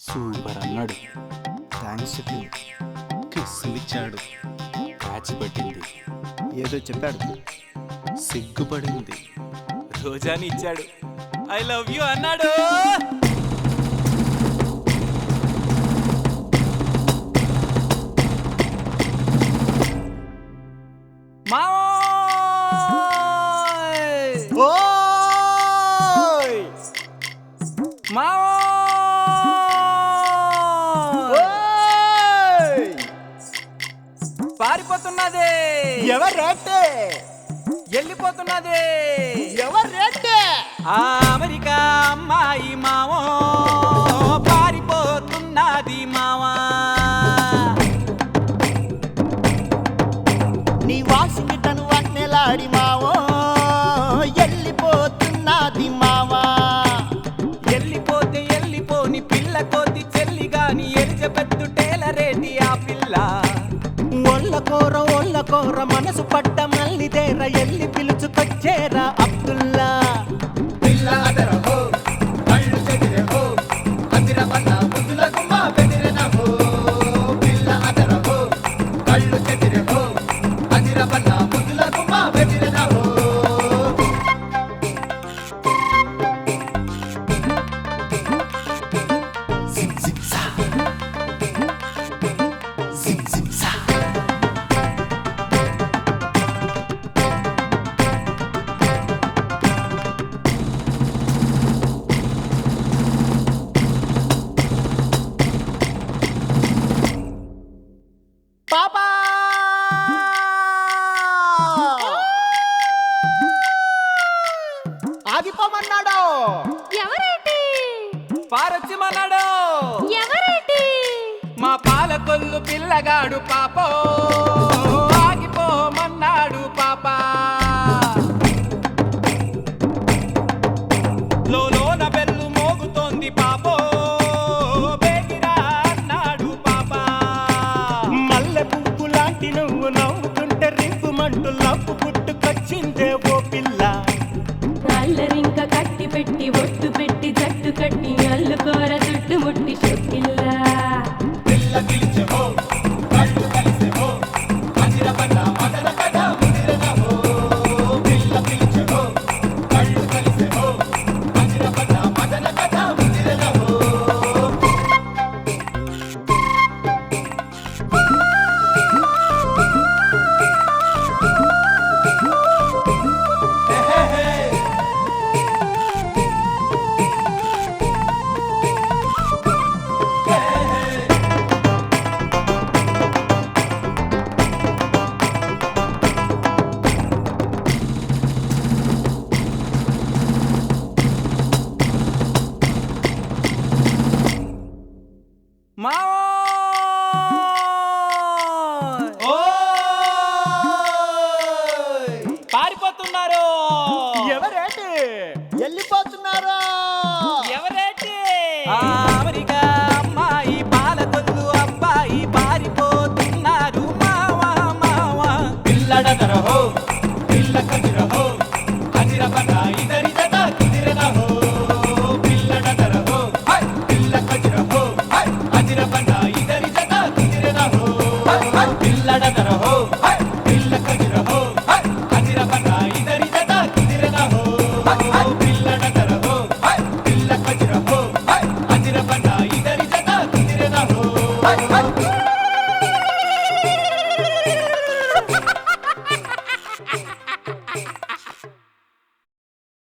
Super అన్నాడు. Thanks చెప్పి కిస్సులిచ్చాడు. Catch పట్టింది. ఏదో చెప్పాడు. సిగ్గుపడింది. రోజాని ఇచ్చాడు. ఐ లవ్ యూ అన్నాడు. ఓయ్ ఓయ్ పారిపోతున్నది. ఎవరేంటి వెళ్ళిపోతున్నది. ఎవరేంటి ఆ అమెరికా అమ్మాయి మావో పారిపోతున్నది మావా. నీ వాషింగ్టన్ వన్నెలాడి మావో వెళ్ళిపోతున్నది మావా. వెళ్ళిపోతే వెళ్ళిపోని పిల్ల కోతి చెల్లి గాని ఎలిజబెత్ టేలరేటి ఆ పిల్ల. ఒళ్ళ కోర మనసు పడ్డ మల్లిదేర ఎల్లి పిలుచుకొచ్చేరా అబ్దుల్లా. పిల్ల అదరహో కళ్ళు చెదిరెహో అదిరబన్న ముద్దులకు మా బెదిరెనహో. పిల్ల అదరహో కళ్ళు చెదిరెహో అదిరబన్న ముద్దులకు మా బెదిరెనహో. జిమ్ జిమ్ సా జిమ్ జిమ్ సా. పాపా ఆగిపోమన్నాడు. ఎవరేంటి పారొచ్చిమన్నాడు. ఎవరేంటి మా పాలకొల్లు పిల్లగాడు పాపో